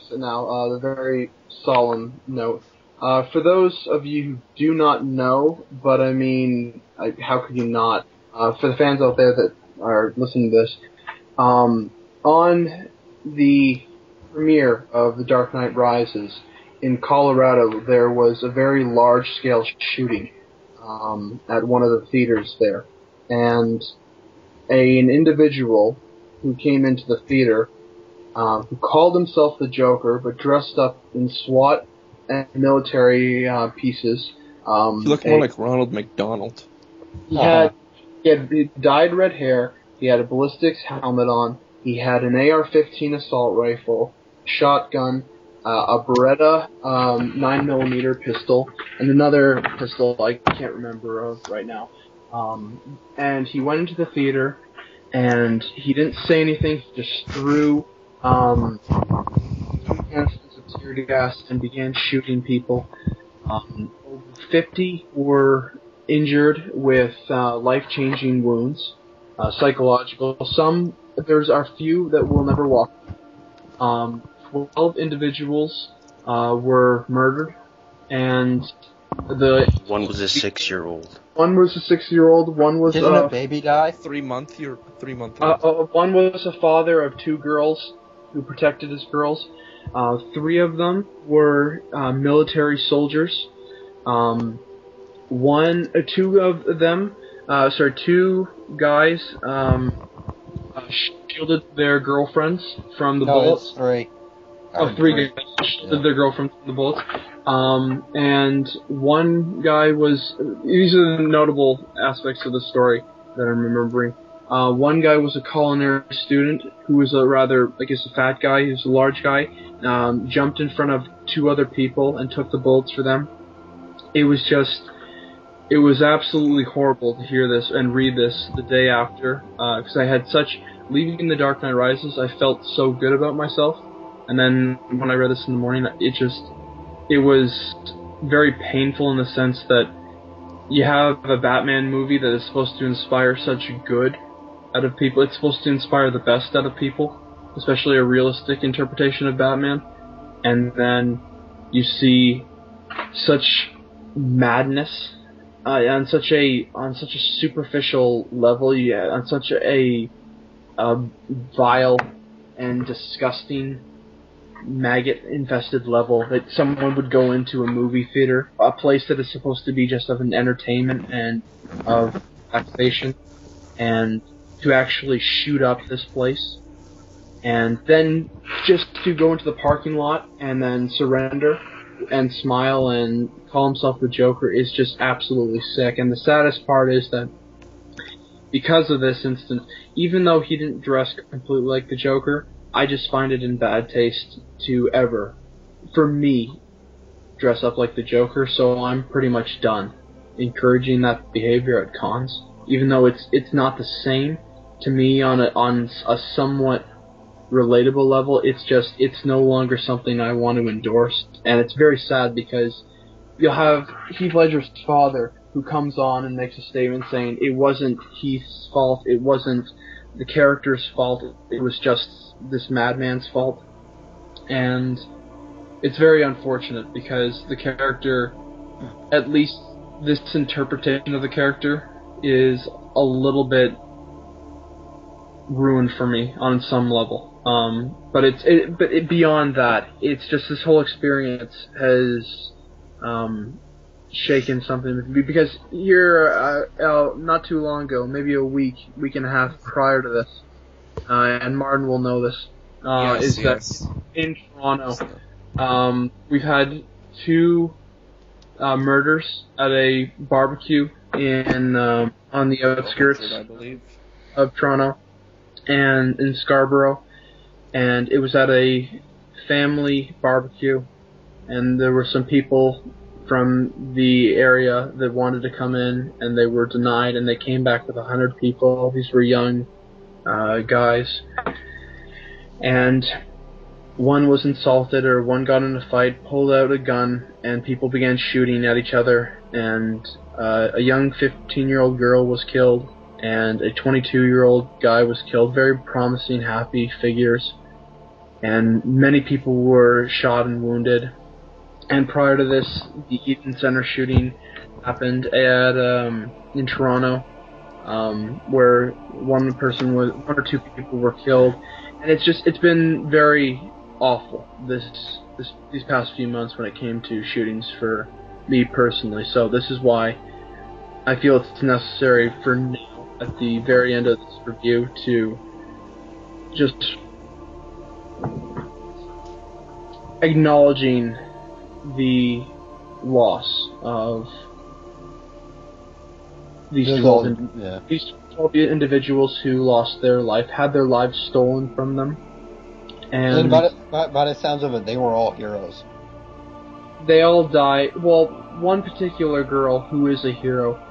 exit now. The very solemn note. For those of you who do not know, but I mean, how could you not? For the fans out there that are listening to this, on the premiere of The Dark Knight Rises in Colorado, there was a very large-scale shooting at one of the theaters there, and an individual who came into the theater, who called himself the Joker, but dressed up in SWAT and military pieces. He looked more like Ronald McDonald. He had dyed red hair. He had a ballistics helmet on. He had an AR-15 assault rifle, shotgun, a Beretta 9mm pistol, and another pistol I can't remember of right now. And he went into the theater, and he didn't say anything. He just threw canisters of tear gas and began shooting people. Over 50 were injured with life-changing wounds, psychological. There's a few that will never walk. 12 individuals were murdered, and one was a 6-year-old. One was a 6-year-old. One was Didn't a baby die? 3-month. One was a father of 2 girls who protected his girls. 3 of them were military soldiers. 2 guys shielded their girlfriends from the bullets. It's 3. 3 guys shielded their girlfriends from the bullets. And one guy was... These are the notable aspects of the story that I'm remembering. One guy was a culinary student who was a fat guy. He was a large guy. Jumped in front of 2 other people and took the bullets for them. It was absolutely horrible to hear this and read this the day after, because I had leaving The Dark Knight Rises, I felt so good about myself, and then when I read this in the morning, it was very painful in the sense that you have a Batman movie that is supposed to inspire such good out of people. It's supposed to inspire the best out of people, especially a realistic interpretation of Batman, and then you see such madness on such a superficial level, on such a vile and disgusting maggot-infested level that someone would go into a movie theater, a place that is supposed to be just of an entertainment and of relaxation, and to actually shoot up this place, and then just to go into the parking lot and then surrender and smile and call himself the Joker is just absolutely sick. And the saddest part is that because of this instance, even though he didn't dress completely like the Joker, I just find it in bad taste to ever, for me, dress up like the Joker, so I'm pretty much done encouraging that behavior at cons. Even though it's not the same to me on a somewhat relatable level, it's no longer something I want to endorse, and it's very sad because you'll have Heath Ledger's father who comes on and makes a statement saying it wasn't Heath's fault, it wasn't the character's fault, it was just this madman's fault. And it's very unfortunate because the character, at least this interpretation of the character, is a little bit ruined for me on some level. But beyond that, it's just this whole experience has shaken something with me, because here, not too long ago, maybe a week and a half prior to this, and Martin will know this, that in Toronto, we've had 2 murders at a barbecue in on the outskirts of Toronto and in Scarborough, and it was at a family barbecue, and there were some people from the area that wanted to come in, and they were denied, and they came back with 100 people. These were young guys, and one was insulted, or one got in a fight, pulled out a gun, and people began shooting at each other, and a young 15-year-old girl was killed, and a 22-year-old guy was killed. Very promising, happy figures. and many people were shot and wounded. And prior to this, the Eaton Center shooting happened at in Toronto, where one or two people were killed, and it's been very awful these past few months when it came to shootings for me personally. So this is why I feel it's necessary for now, at the very end of this review, to just acknowledging the loss of these 12 individuals who lost their life, had their lives stolen from them. And by the sounds of it, they were all heroes. They all died. Well, one particular girl who is a hero,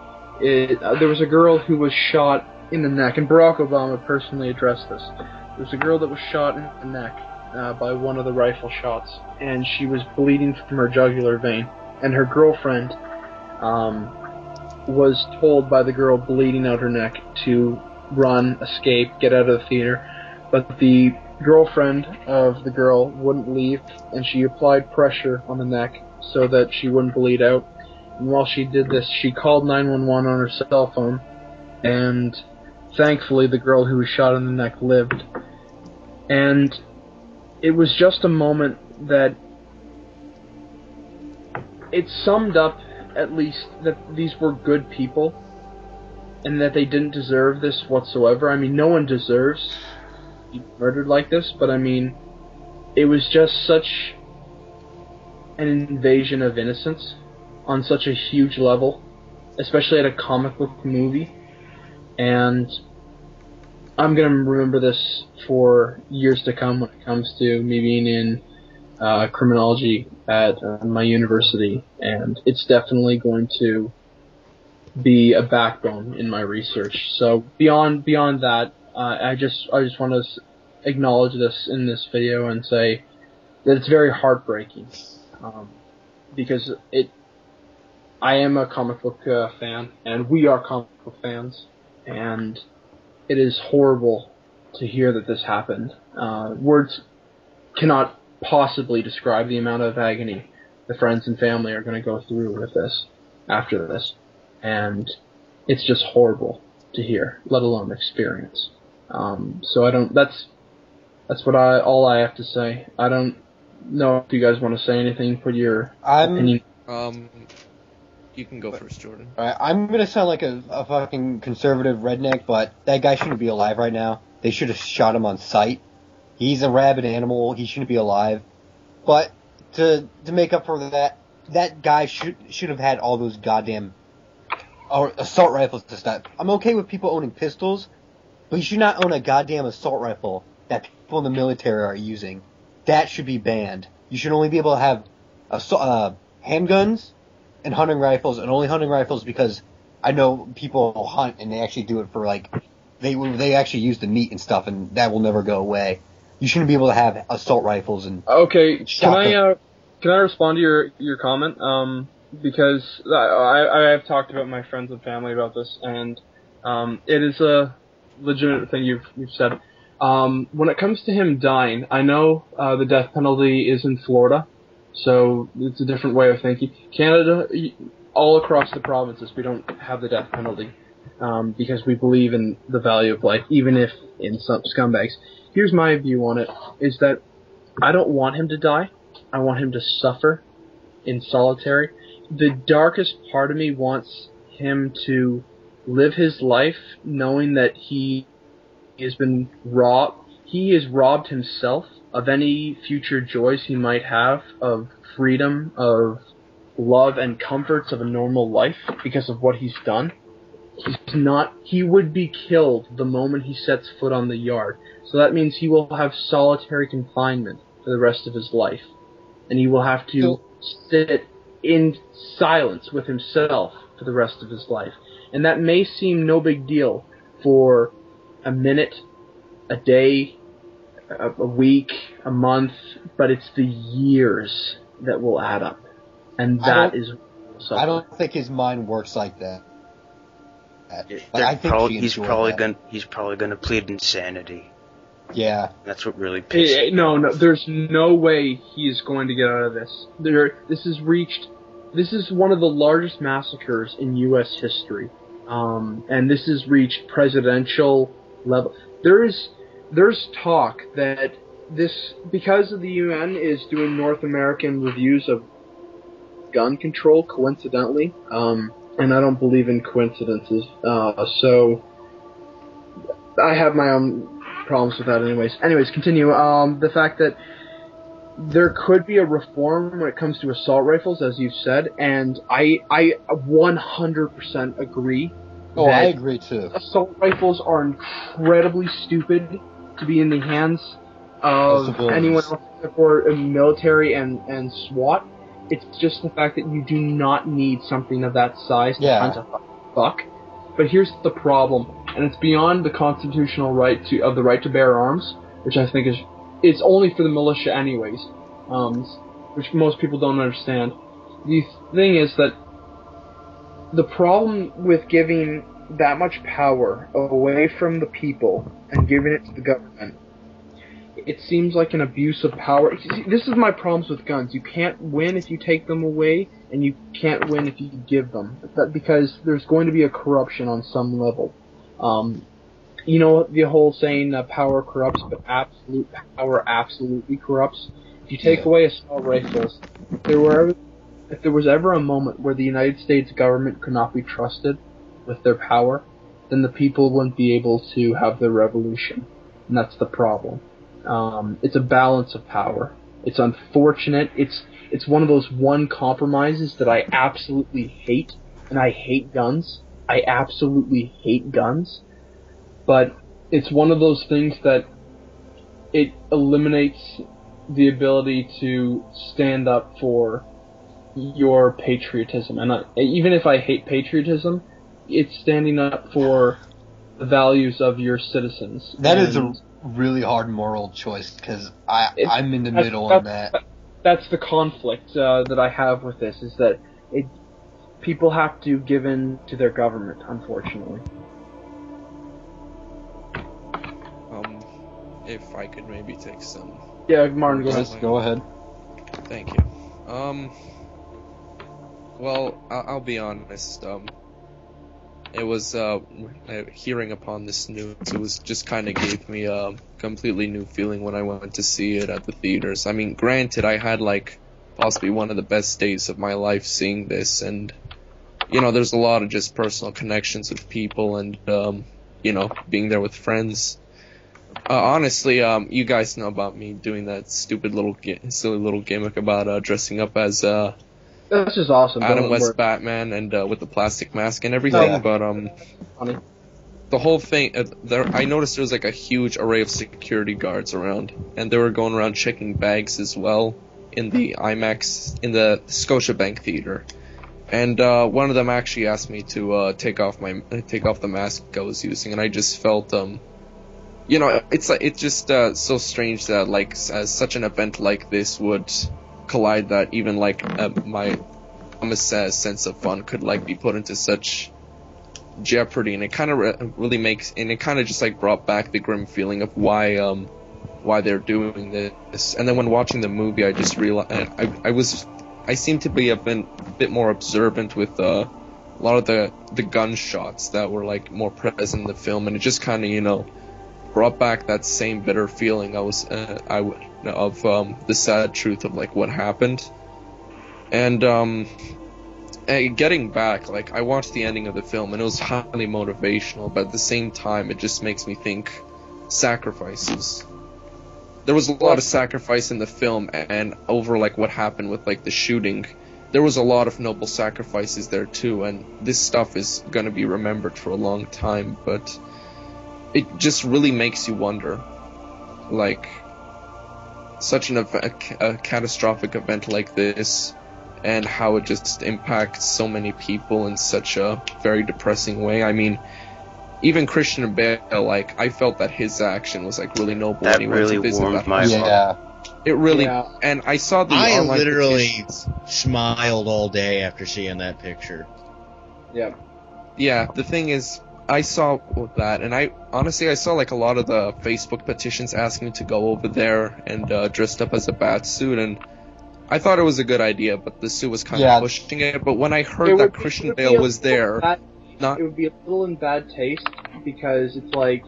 there was a girl who was shot in the neck, and Barack Obama personally addressed this. There was a girl that was shot in the neck by one of the rifle shots, and she was bleeding from her jugular vein, and her girlfriend was told by the girl bleeding out her neck to run, escape, get out of the theater, but the girlfriend of the girl wouldn't leave, and she applied pressure on the neck so that she wouldn't bleed out. And while she did this, she called 911 on her cell phone, and thankfully the girl who was shot in the neck lived. And it was just a moment that it summed up, at least, that these were good people and that they didn't deserve this whatsoever. I mean, no one deserves to be murdered like this, but I mean, it was just such an invasion of innocence on such a huge level, especially at a comic book movie. And I'm going to remember this for years to come when it comes to me being in criminology at my university, and it's definitely going to be a backbone in my research. So beyond that, I just want to acknowledge this in this video and say that it's very heartbreaking, because I am a comic book fan, and we are comic book fans, and it is horrible to hear that this happened. Words cannot possibly describe the amount of agony the friends and family are going to go through with this, after this. And it's just horrible to hear, let alone experience. So that's all I have to say. I don't know if you guys want to say anything, put your opinion. You can go first, Jordan. Alright, I'm gonna sound like a fucking conservative redneck, but that guy shouldn't be alive right now. They should have shot him on sight. He's a rabid animal. He shouldn't be alive. But to make up for that guy should have had all those goddamn assault rifles to stop. I'm okay with people owning pistols, but you should not own a goddamn assault rifle that people in the military are using. That should be banned. You should only be able to have handguns and hunting rifles, and only hunting rifles, because I know people hunt and they actually do it for, like, they actually use the meat and stuff, and that will never go away. You shouldn't be able to have assault rifles and okay. Can I respond to your comment? Because I have talked about my friends and family about this, and it is a legitimate thing you've said. When it comes to him dying, I know the death penalty is in Florida, so it's a different way of thinking. Canada, all across the provinces, we don't have the death penalty because we believe in the value of life, even if in some scumbags. Here's my view on it, is that I don't want him to die. I want him to suffer in solitary. The darkest part of me wants him to live his life knowing that he has been robbed. He has robbed himself of any future joys he might have, of freedom, of love and comforts of a normal life because of what he's done. He would be killed the moment he sets foot on the yard. So that means he will have solitary confinement for the rest of his life. And he will have to sit in silence with himself for the rest of his life. And that may seem no big deal for a minute, a day, a week, a month, but it's the years that will add up. And that is something. I don't think his mind works like that. I think he's probably gonna plead insanity. Yeah. That's what really pissed me. No, there's no way he's going to get out of this. This is one of the largest massacres in U.S. history, and this has reached presidential level. There's talk that this, because the UN is doing North American reviews of gun control, coincidentally, and I don't believe in coincidences, so I have my own problems with that anyways, continue. The fact that there could be a reform when it comes to assault rifles, as you've said, and I 100% agree. Oh, I agree too. Assault rifles are incredibly stupid to be in the hands of anyone else except for military and SWAT. It's just the fact that you do not need something of that size to hunt a buck. But here's the problem, and it's beyond the constitutional right of the right to bear arms, which I think it's only for the militia anyways, which most people don't understand. The thing is that the problem with giving that much power away from the people and giving it to the government, it seems like an abuse of power. This is my problems with guns. You can't win if you take them away, and you can't win if you give them. Because there's going to be a corruption on some level. You know the whole saying, power corrupts, but absolute power absolutely corrupts. If you take away assault rifles, if there was ever a moment where the United States government could not be trusted with their power, then the people wouldn't be able to have their revolution. And that's the problem. It's a balance of power. It's unfortunate. It's one of those compromises that I absolutely hate, and I hate guns. I absolutely hate guns. But it's one of those things that it eliminates the ability to stand up for your patriotism. And even if I hate patriotism, it's standing up for the values of your citizens. That is a really hard moral choice, because I'm in the middle on that. That's the conflict that I have with this, is that people have to give in to their government, unfortunately. If I could maybe take some... Yeah, Martin, go ahead. Just go ahead. Thank you. Well, I'll be honest, it was, hearing upon this news, it was just kind of gave me a completely new feeling when I went to see it at the theaters. I mean, granted, I had, possibly one of the best days of my life seeing this, and, there's a lot of just personal connections with people and, being there with friends. Honestly, you guys know about me doing that stupid silly little gimmick about, dressing up as, that's just awesome. Adam West Batman and with the plastic mask and everything, but funny. The whole thing I noticed there was a huge array of security guards around, and they were going around checking bags as well in the IMAX in the Scotiabank theater. And one of them actually asked me to take off the mask I was using, and I just felt it's just so strange that such an event like this would collide, that even my sense of fun could be put into such jeopardy, and it kind of really makes, and it kind of just brought back the grim feeling of why they're doing this. And then when watching the movie, I just realized I seemed to be a bit more observant with a lot of the gunshots that were more present in the film, and it just kind of brought back that same bitter feeling of the sad truth of what happened. And getting back, I watched the ending of the film, and it was highly motivational, but at the same time it just makes me think sacrifices. There was a lot of sacrifice in the film, and over what happened with the shooting, there was a lot of noble sacrifices there too, and this stuff is going to be remembered for a long time. But it just really makes you wonder, such a catastrophic event like this, and how it just impacts so many people in such a very depressing way. I mean, even Christian Bale, I felt that his action was really noble. That really warmed my heart. It really, and I saw the. I literally smiled all day after seeing that picture. Yeah. Yeah, the thing is, I saw that, and I saw like a lot of the Facebook petitions asking to go over there and dressed up as a bat suit, and I thought it was a good idea, but the suit was kind of pushing it. But when I heard that Christian Bale was there, it would be a little in bad taste because it's like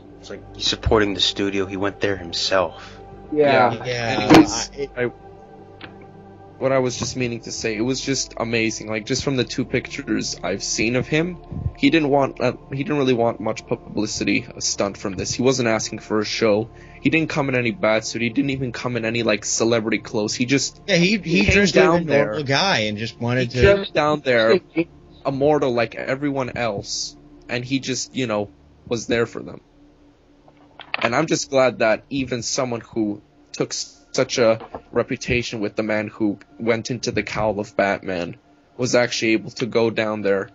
he's supporting the studio. He went there himself. Yeah. Anyways, what I was just meaning to say, it was just amazing. Like, just from the 2 pictures I've seen of him, he didn't really want much publicity, a stunt from this. He wasn't asking for a show. He didn't come in any bat suit. He didn't even come in any like celebrity clothes. He just he dressed like a normal guy and just wanted to dressed down there, immortal like everyone else, and he just was there for them. And I'm just glad that even someone who took such a reputation with the man who went into the cowl of Batman was actually able to go down there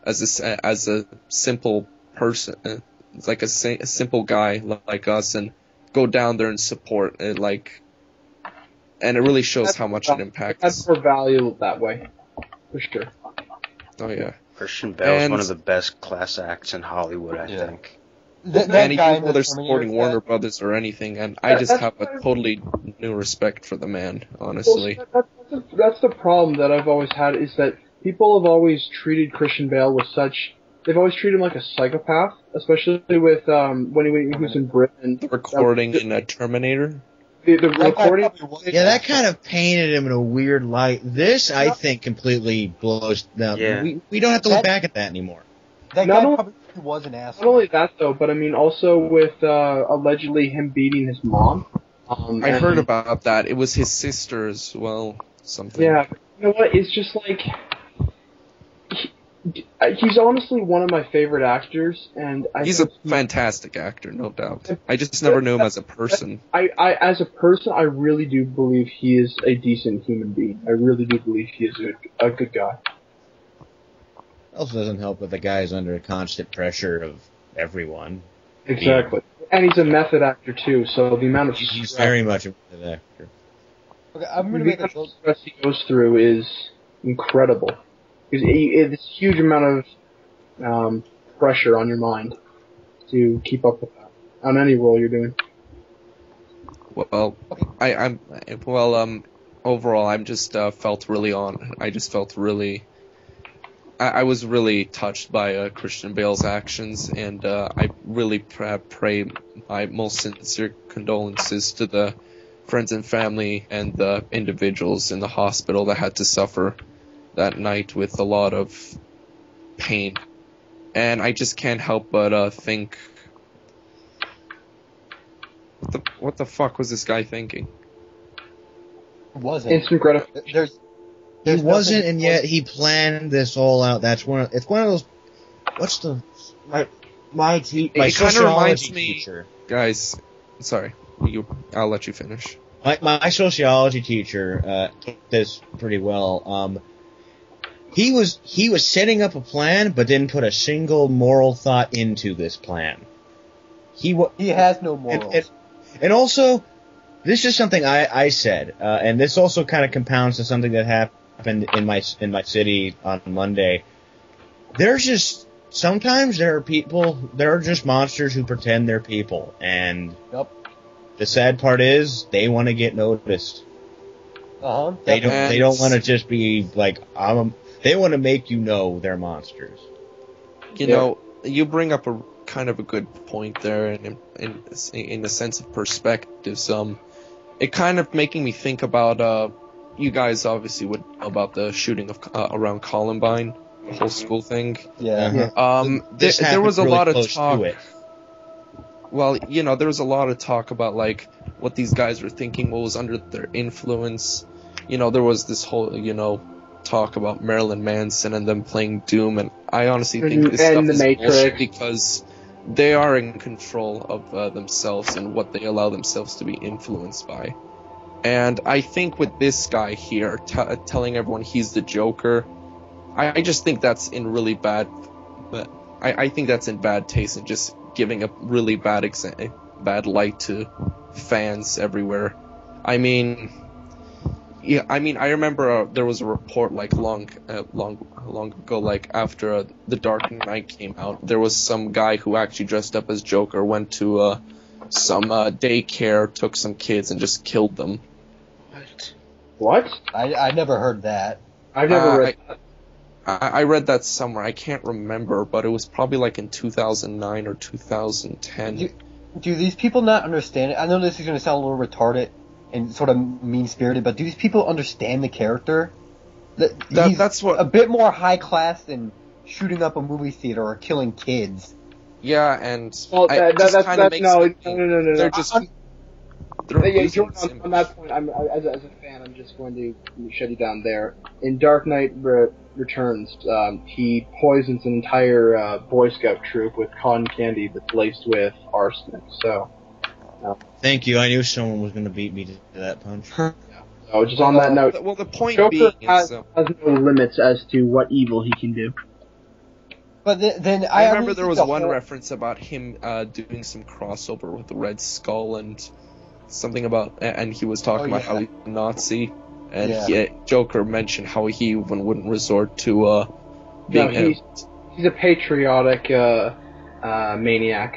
as a simple person, like a simple guy like us, and go down there and support it, and it really shows how much it impacts. That's more valuable that way, for sure. Oh yeah, Christian Bale is one of the best class acts in Hollywood, I think. And even though they're supporting Warner Brothers or anything, and I just have a totally new respect for the man, honestly. Well, that's the problem that I've always had, is that people have always treated Christian Bale with such... They've always treated him like a psychopath, especially with when he was in Britain. The recording in Terminator? The recording... Yeah, that kind of painted him in a weird light. This, I think, completely blows... Now, we don't have to look back at that anymore. That guy probably was an asshole. Not only that, though, but I mean, also with allegedly him beating his mom. I heard about that. It was his sister as well, something. Yeah, you know what? It's just like... He's honestly one of my favorite actors, and he's a fantastic actor, no doubt. I just never knew him as a person. As a person, I really do believe he is a decent human being. I really do believe he is a good guy. Also doesn't help that the guy is under constant pressure of everyone. Exactly. And he's a method actor, too, so the amount of stress... He's very much a method actor. Okay, I'm going to make the stress he goes through is incredible. It's a huge amount of pressure on your mind to keep up with that, on any role you're doing. Well, overall, I'm just felt really I was really touched by Christian Bale's actions, and I really pray my most sincere condolences to the friends and family and the individuals in the hospital that had to suffer that night with a lot of pain. And I just can't help but think, what the fuck was this guy thinking? Wasn't. Instant gratification. He wasn't, and yet he planned this all out. It's one of those. What's the my sociology teacher? Guys, sorry, I'll let you finish. My sociology teacher took this pretty well. He was setting up a plan, but didn't put a single moral thought into this plan. He has no morals. And also, this is something I said, and this also kind of compounds to something that happened in my city on Monday. Sometimes there are just monsters who pretend they're people, and the sad part is they want to get noticed. They don't want to just be like they want to make you know they're monsters. You know, you bring up a kind of a good point there, and in the sense of perspectives, it kind of making me think about you guys obviously would know about the shooting of around Columbine, the whole school thing. Yeah. There was a really lot of close talk. to it. Well, there was a lot of talk about like what these guys were thinking, what was under their influence. There was this whole talk about Marilyn Manson and them playing Doom, and I honestly think this stuff is bullshit because they are in control of themselves and what they allow themselves to be influenced by. And I think with this guy here telling everyone he's the Joker, I just think that's in really bad. I think that's in bad taste and just giving a really bad light to fans everywhere. I mean, Yeah, I mean, I remember there was a report like long ago, like after The Dark Knight came out, there was some guy who actually dressed up as Joker, went to some daycare, took some kids, and just killed them. What? I never heard that. I've never read that. I read that somewhere. I can't remember, but it was probably like in 2009 or 2010. Do these people not understand it? I know this is going to sound a little retarded and sort of mean-spirited, but do these people understand the character? That's what... a bit more high class than shooting up a movie theater or killing kids. Yeah, and well, that's no. They're just... Jordan, on that point, as a fan, I'm just going to shut you down there. In Dark Knight Returns, he poisons an entire Boy Scout troop with cotton candy that's laced with arsenic. So, thank you. I knew someone was going to beat me to that punch. So, just on that note, well, the point Joker being has no limits as to what evil he can do. But then I remember there was one reference about him doing some crossover with the Red Skull and something about, and he was talking about how he's a Nazi, and Joker mentioned how he even wouldn't resort to being. He's a patriotic maniac.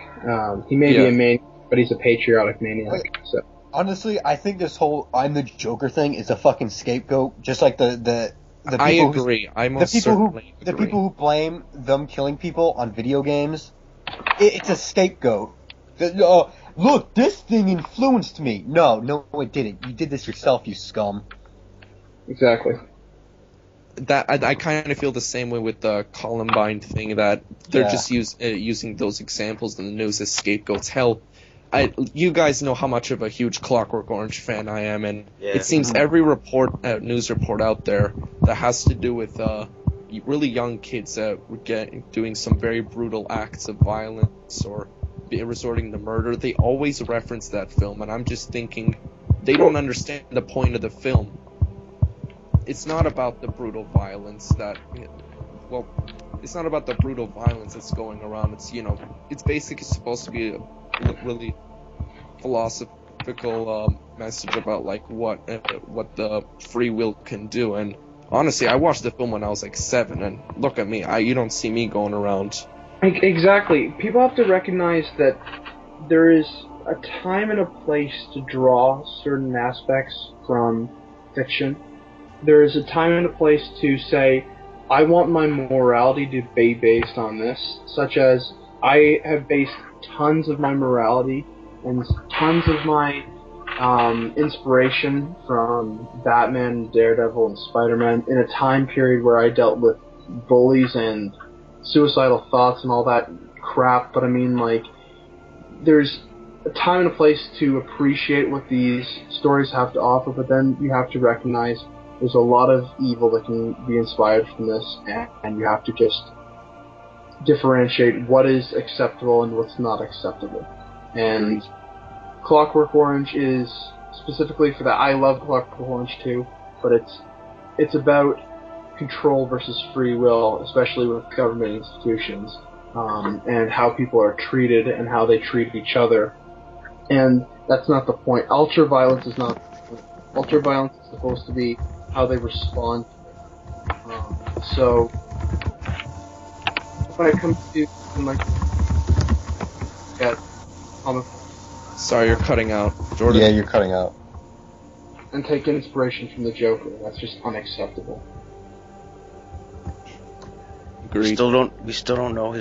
He may be a maniac, but he's a patriotic maniac. So honestly, I think this whole "I'm the Joker" thing is a fucking scapegoat, just like the people I agree. The people who blame them killing people on video games, it's a scapegoat. Look, this thing influenced me. No, it didn't. You did this yourself, you scum. Exactly. That I kind of feel the same way with the Columbine thing, that they're just using those examples in the news as scapegoats. Hell, you guys know how much of a huge Clockwork Orange fan I am, and it seems every news report out there that has to do with really young kids doing some very brutal acts of violence or resorting to murder, they always reference that film, and I'm just thinking they don't understand the point of the film. It's not about the brutal violence it's not about the brutal violence that's going around. It's basically supposed to be a really philosophical message about like what the free will can do. And honestly, I watched the film when I was like 7, and look at me, you don't see me going around. Exactly. People have to recognize that there is a time and a place to draw certain aspects from fiction. There is a time and a place to say, I want my morality to be based on this, such as I have based tons of my morality and tons of my inspiration from Batman, Daredevil, and Spider-Man in a time period where I dealt with bullies and suicidal thoughts and all that crap, but I mean, like, there's a time and a place to appreciate what these stories have to offer, but then you have to recognize there's a lot of evil that can be inspired from this, and you have to just differentiate what is acceptable and what's not acceptable. And Clockwork Orange is specifically for that. I love Clockwork Orange too, but it's about control versus free will, especially with government institutions, and how people are treated and how they treat each other. And that's not the point. Ultra-violence is not the point. Ultra-violence is supposed to be how they respond to it. So, when it comes to, like, comic. Sorry, you're cutting out, Jordan. Yeah, you're cutting out. And take inspiration from the Joker. That's just unacceptable. Agreed. We still don't know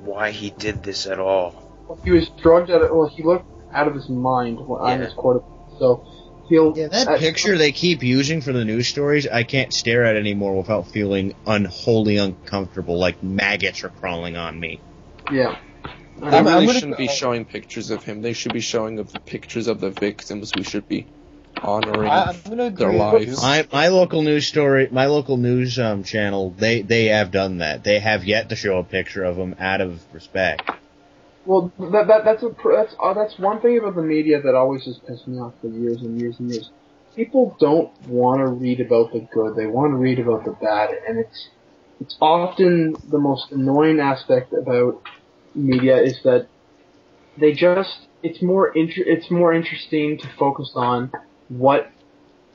why he did this at all. Well, he was drugged out of, he looked out of his mind on his quote. So that picture they keep using for the news stories, I can't stare at anymore without feeling wholly uncomfortable, like maggots are crawling on me. Yeah. They really shouldn't be showing pictures of him. They should be showing the pictures of the victims. We should be honoring their lives. My local news channel, they have done that. They have yet to show a picture of him out of respect. Well, that's one thing about the media that always has pissed me off for years and years and years. People don't want to read about the good; they want to read about the bad, and it's often the most annoying aspect about media is that it's more interesting to focus on what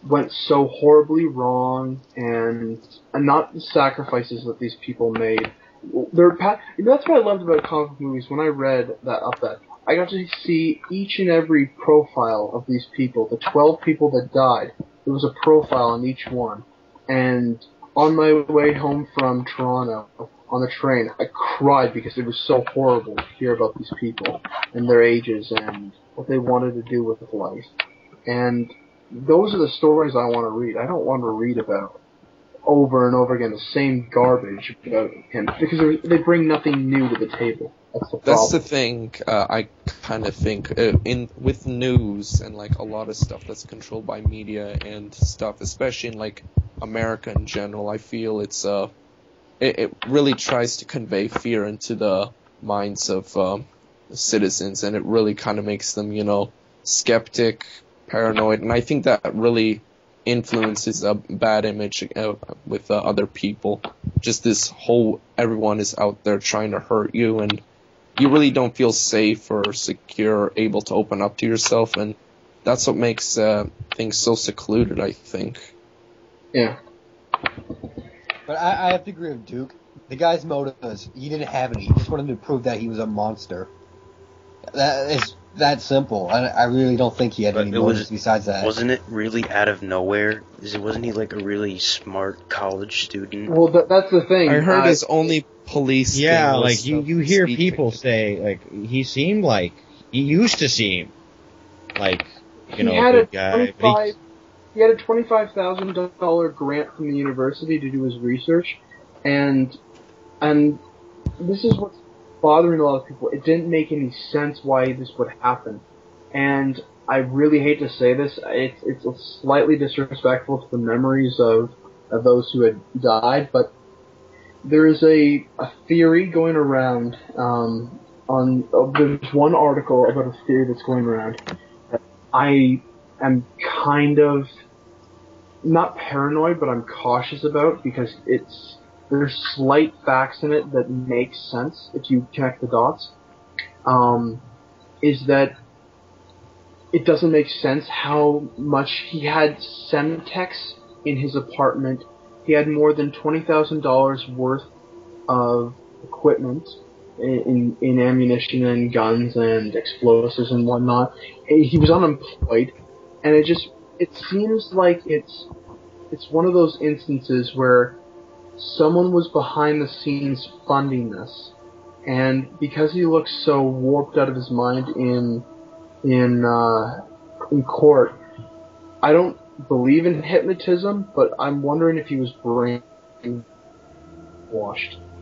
went so horribly wrong, and not the sacrifices that these people made. That's what I loved about comic book movies. When I read that, I got to see each and every profile of these people. The 12 people that died, there was a profile on each one. And on my way home from Toronto, on the train, I cried because it was so horrible to hear about these people and their ages and what they wanted to do with life. And those are the stories I want to read. I don't want to read about over and over again the same garbage about him, because they bring nothing new to the table. That's the problem. That's the thing. I kind of think with news and like a lot of stuff that's controlled by media and stuff, especially in like America in general, I feel it really tries to convey fear into the minds of citizens, and it really kind of makes them, skeptic, paranoid, and I think that really influences a bad image with other people. Just this whole everyone is out there trying to hurt you, and you really don't feel safe or secure, able to open up to yourself, and that's what makes things so secluded, I think. Yeah. But I have to agree with Duke. The guy's motive was he didn't have any. He just wanted to prove that he was a monster. That is that simple. I really don't think he had any motives besides that. Wasn't it really out of nowhere? Wasn't he like a really smart college student? Well, that's the thing. I heard his only police. Yeah, like you hear people say, like he used to seem like a good guy. He had a $25,000 grant from the university to do his research, and this is what's bothering a lot of people. It didn't make any sense why this would happen, and I really hate to say this. It's slightly disrespectful to the memories of those who had died, but there is a theory going around. There's one article about a theory that's going around that I am kind of not paranoid, but I'm cautious about, because there's slight facts in it that make sense if you connect the dots. Is that it doesn't make sense how much he had Semtex in his apartment. He had more than $20,000 worth of equipment in ammunition and guns and explosives and whatnot. He was unemployed, and it seems like it's one of those instances where someone was behind the scenes funding this, and because he looks so warped out of his mind in court, I don't believe in hypnotism, but I'm wondering if he was brainwashed.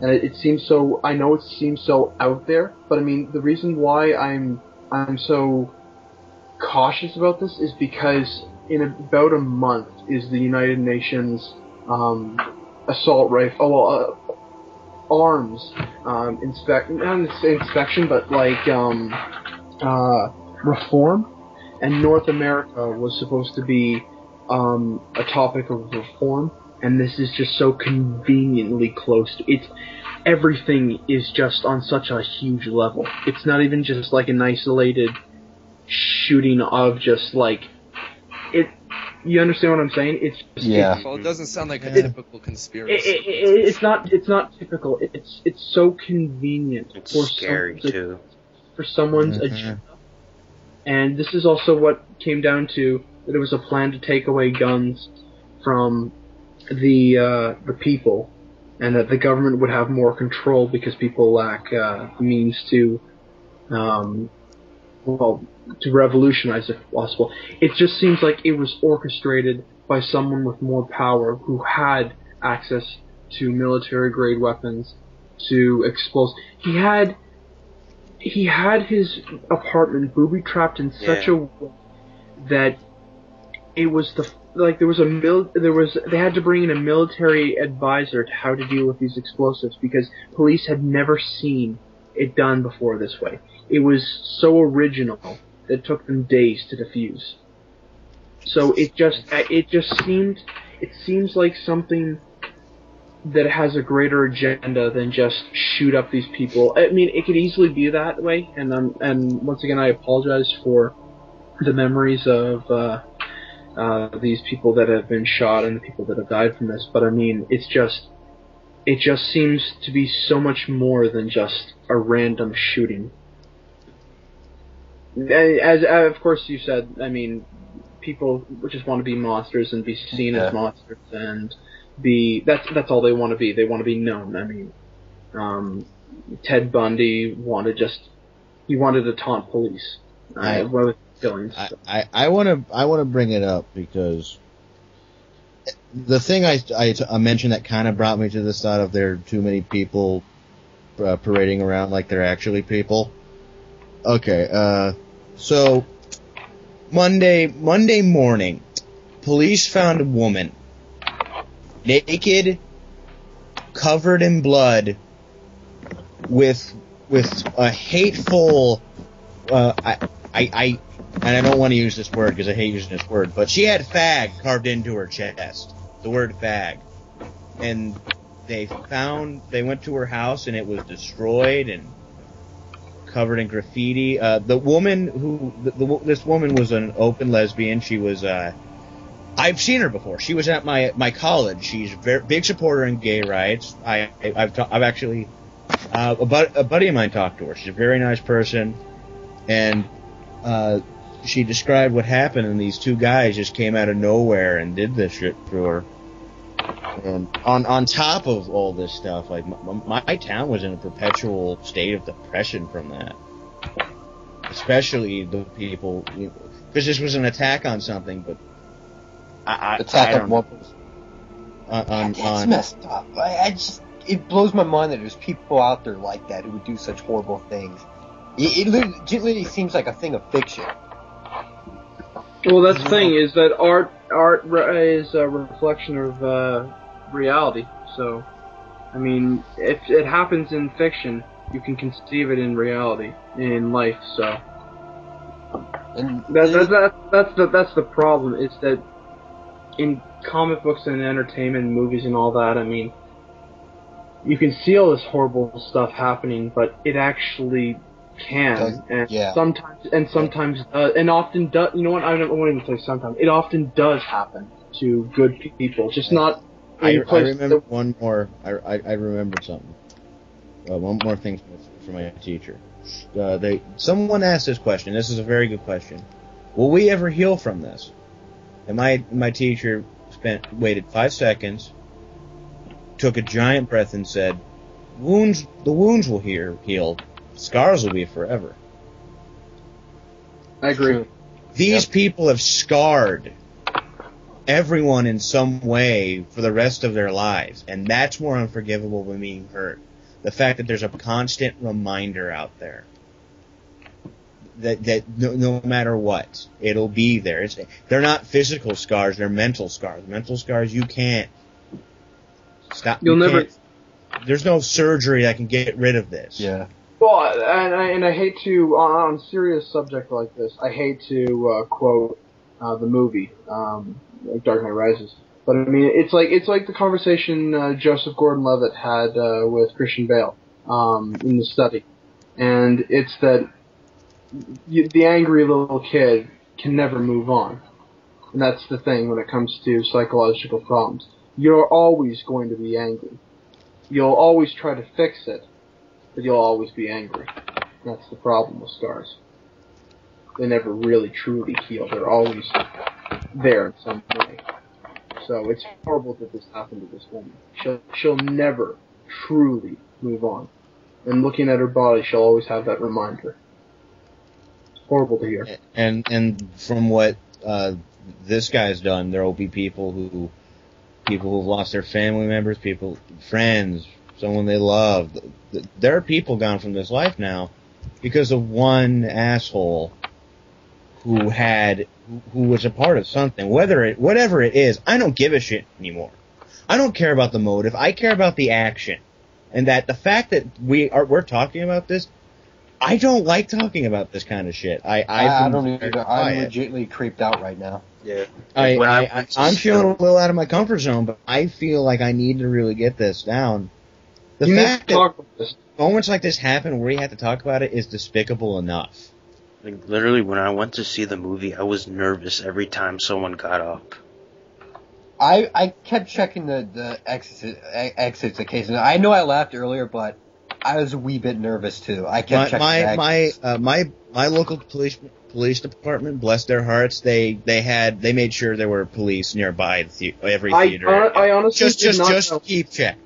And it seems so. I know it seems so out there, but I mean the reason why I'm so cautious about this is because in about a month is the United Nations assault rifle, arms inspection, but like reform, and North America was supposed to be a topic of reform, and this is just so conveniently close to it. Everything is just on such a huge level. It's not even just like an isolated shooting of just like it. You understand what I'm saying? It's just, well, it doesn't sound like a typical conspiracy. It's not typical. It's so convenient. It's scary too. For someone's agenda. And this is also what came down to that it was a plan to take away guns from the people, and that the government would have more control because people lack means to to revolutionize if possible. It just seems like it was orchestrated by someone with more power who had access to military-grade weapons, to explosives. He had his apartment booby-trapped in such a way that it was they had to bring in a military advisor to how to deal with these explosives, because police had never seen it done before this way. It was so original that it took them days to defuse. So it seems like something that has a greater agenda than just shoot up these people. I mean, it could easily be that way, and once again, I apologize for the memories of these people that have been shot and the people that have died from this, but I mean, it just seems to be so much more than just a random shooting. As of course you said, I mean, people just want to be monsters and be seen as monsters, and that's all they want to be. They want to be known. I mean, Ted Bundy wanted to taunt police. With killings. I want to bring it up because the thing I mentioned that kind of brought me to this thought of there are too many people parading around like they're actually people. Okay, so Monday morning, police found a woman naked, covered in blood, with a hateful. And I don't want to use this word because I hate using this word, but she had fag carved into her chest. The word fag. And they went to her house and it was destroyed and covered in graffiti. The woman this woman was an open lesbian. She was, I've seen her before. She was at my college. She's a very big supporter in gay rights. I've actually, a buddy of mine talked to her. She's a very nice person. And, she described what happened, and these two guys just came out of nowhere and did this shit to her. And on top of all this stuff, like my town was in a perpetual state of depression from that. Especially the people, because this was an attack on something, but attack on what? It's messed up. It blows my mind that there's people out there like that who would do such horrible things. It literally seems like a thing of fiction. Well, that's the thing, is that art is a reflection of reality. So, I mean, if it happens in fiction, you can conceive it in reality, in life. So, and that's the problem. Is that in comic books and entertainment, and movies, and all that. I mean, you can see all this horrible stuff happening, but it actually can, sometimes and often does. You know what? I won't even say sometimes. It often does happen to good people, just not. I remember one more. I remembered something. One more thing from my teacher. Someone asked this question. This is a very good question. Will we ever heal from this? And my teacher waited 5 seconds, took a giant breath, and said, "The wounds will heal. Scars will be forever." I agree. These people have scarred everyone in some way for the rest of their lives, and that's more unforgivable than being hurt. The fact that there's a constant reminder out there that no matter what, it'll be there. They're not physical scars; they're mental scars. Mental scars you can't stop. There's no surgery that can get rid of this. Yeah. Well, and I hate to, on a serious subject like this, I hate to quote the movie, like Dark Knight Rises. But I mean, it's like the conversation Joseph Gordon-Levitt had with Christian Bale in The Study, and it's that the angry little kid can never move on, and that's the thing when it comes to psychological problems. You're always going to be angry. You'll always try to fix it, but you'll always be angry. That's the problem with scars. They never really truly heal. They're always there in some way. So it's horrible that this happened to this woman. She'll never truly move on. And looking at her body, she'll always have that reminder. Horrible to hear. And from what this guy's done, there will be people who've lost their family members, friends, someone they love. There are people gone from this life now because of one asshole who was a part of something. Whatever it is, I don't give a shit anymore. I don't care about the motive. I care about the action. And that the fact that we're talking about this, I don't like talking about this kind of shit. I don't either. I'm legitimately creeped out right now. Yeah. I'm feeling a little out of my comfort zone, but I feel like I need to really get this down. The fact that moments like this happen where we have to talk about it is despicable enough. Like, literally, when I went to see the movie, I was nervous every time someone got up. I kept checking the exits occasionally. I know I laughed earlier, but I was a wee bit nervous too. I kept checking the exits. My local police department, bless their hearts, they made sure there were police nearby every theater. I honestly did not just know. keep check.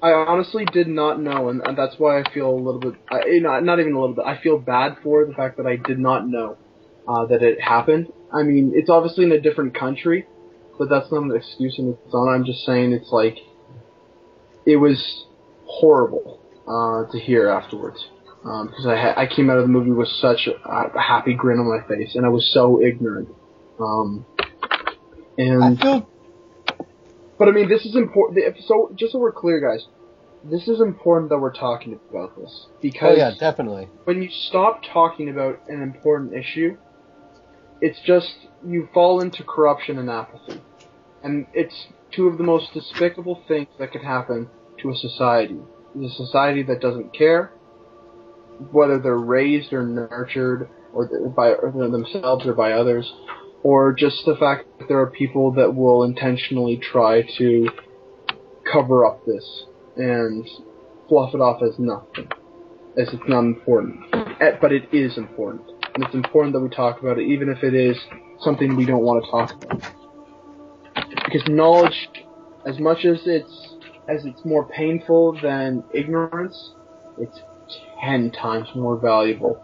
I honestly did not know, and that's why I feel a little bit, not even a little bit, I feel bad for the fact that I did not know that it happened. I mean, it's obviously in a different country, but that's not an excuse in its own. I'm just saying it's like, it was horrible to hear afterwards. Because I came out of the movie with such a happy grin on my face, and I was so ignorant. But I mean, this is important. So, just so we're clear, guys, this is important that we're talking about this, because yeah, definitely. When you stop talking about an important issue, it's just you fall into corruption and apathy, and it's two of the most despicable things that could happen to a society. It's a society that doesn't care whether they're raised or nurtured or by themselves or by others, or just the fact that there are people that will intentionally try to cover up this and fluff it off as nothing, as it's not important. But it is important, and it's important that we talk about it, even if it is something we don't want to talk about. Because knowledge, as much as it's more painful than ignorance, it's 10 times more valuable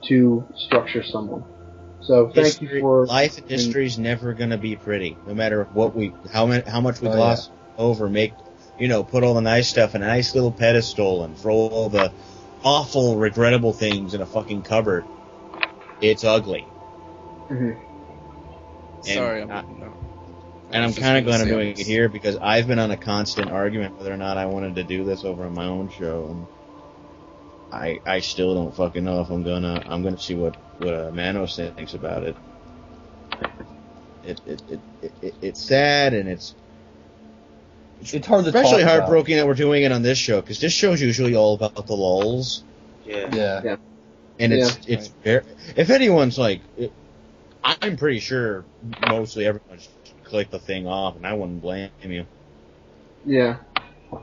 to structure someone. So thank you for life and history is never going to be pretty, no matter what how much we gloss over, put all the nice stuff in a nice little pedestal and throw all the awful, regrettable things in a fucking cupboard. It's ugly. Mm-hmm. Sorry, and I'm kind of going to do it here because I've been on a constant argument whether or not I wanted to do this over on my own show, and I still don't fucking know if I'm gonna see what Manos thinks about it. It's sad, and it's hard to especially talk heartbroken that we're doing it on this show, because this show's usually all about the lulz. Yeah. And it's very, if anyone's like, I'm pretty sure mostly everyone's clicked the thing off, and I wouldn't blame you. Yeah.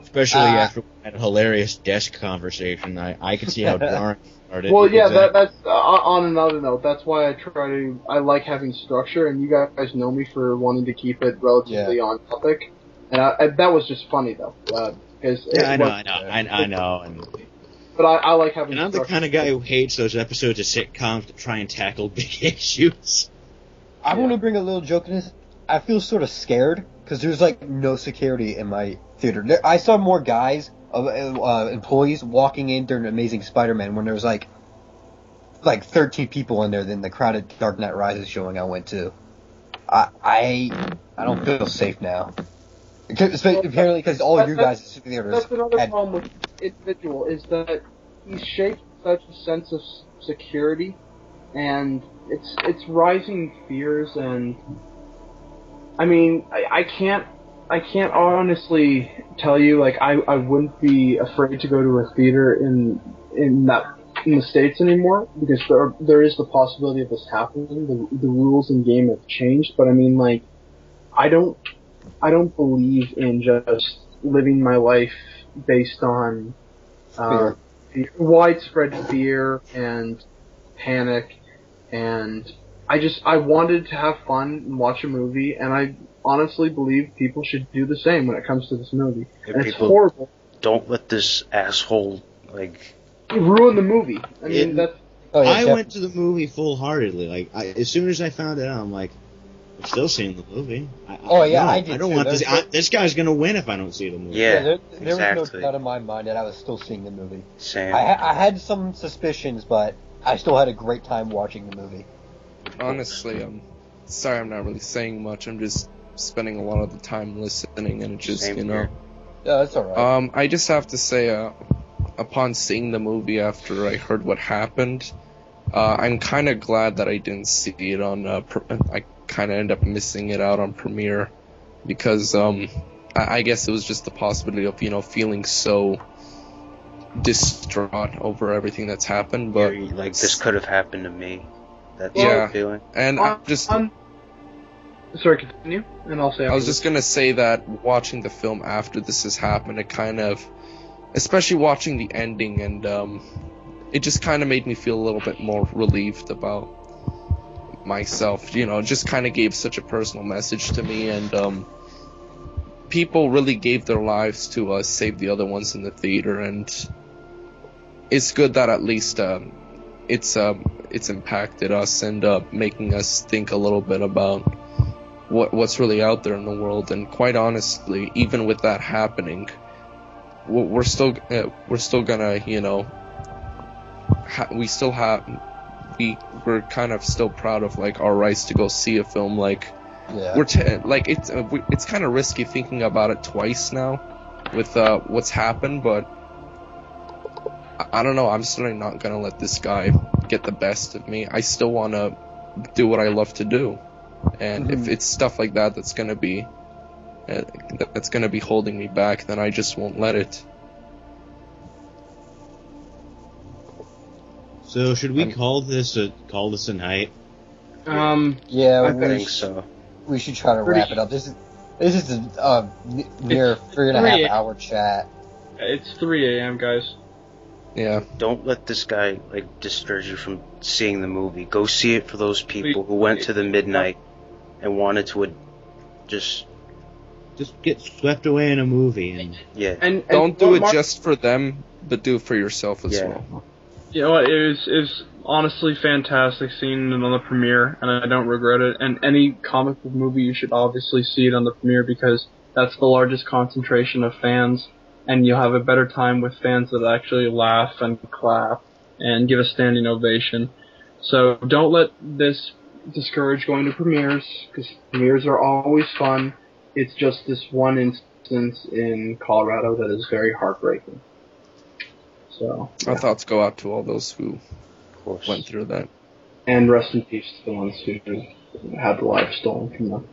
Especially after we had a hilarious desk conversation, I could see how jarring it started. Well, yeah, that's on another note. That's why I like having structure, and you guys know me for wanting to keep it relatively on topic. And that was just funny though, because I know. But I like having. And I'm the kind of guy who hates those episodes of sitcoms that try and tackle big issues. I want to bring a little joke in this. I feel sort of scared because there's like no security in my theater. I saw more guys, employees, walking in during Amazing Spider-Man when there was like 13 people in there than the crowded Dark Knight Rises showing I went to. I don't feel safe now. Apparently, because all you guys at theaters. That's another problem with individual is that he's shaped such a sense of security, and it's rising fears, and I mean I can't honestly tell you, like, I wouldn't be afraid to go to a theater in the States anymore, because there is the possibility of this happening. The rules in game have changed, but I mean, like, I don't believe in just living my life based on widespread fear and panic, and I wanted to have fun and watch a movie, and I honestly believe people should do the same when it comes to this movie. And it's horrible. Don't let this asshole, ruin the movie. I mean, that's... I went to the movie full-heartedly. Like, as soon as I found it out, I'm like, I'm still seeing the movie. I did. I don't want to. This guy's gonna win if I don't see the movie. Yeah, there was no doubt in my mind that I was still seeing the movie. Same. I had some suspicions, but I still had a great time watching the movie. Honestly, sorry I'm not really saying much. I'm just spending a lot of the time listening, and it just, Yeah, that's alright. I just have to say, upon seeing the movie after I heard what happened, I'm kind of glad that I didn't see it on, I kind of end up missing it out on Premiere, because I guess it was just the possibility of, feeling so distraught over everything that's happened. But like, this could have happened to me. That's Yeah. the feeling. and I'm just. Sorry, continue, and I'll say. I was just gonna say that watching the film after this has happened, it kind of, especially watching the ending, and it just kind of made me feel a little bit more relieved about myself. You know, it just kind of gave such a personal message to me, and people really gave their lives to save the other ones in the theater, and it's good that at least it's impacted us and making us think a little bit about what's really out there in the world. And quite honestly, even with that happening, we're still gonna, you know, we're kind of still proud of like our rights to go see a film. Like, it's kind of risky thinking about it twice now with what's happened, but I don't know. I'm certainly not gonna let this guy get the best of me. I still want to do what I love to do. And if it's stuff like that that's gonna be holding me back, then I just won't let it. So should we call this a night? Yeah, I think so. We should try to wrap it up. This is a mere 3.5 hour chat. It's 3 a.m., guys. Yeah. Don't let this guy like discourage you from seeing the movie. Go see it for those people who went to the midnight and wanted to just get swept away in a movie, and don't do it just for them, but do it for yourself as well. You know what? It was honestly fantastic seeing it on the premiere, and I don't regret it. And any comic book movie, you should obviously see it on the premiere because that's the largest concentration of fans, and you'll have a better time with fans that actually laugh and clap and give a standing ovation. So don't let this discourage going to premieres, because premieres are always fun. It's just this one instance in Colorado that is very heartbreaking. So our thoughts go out to all those who went through that. And rest in peace to the ones who had the life stolen from them.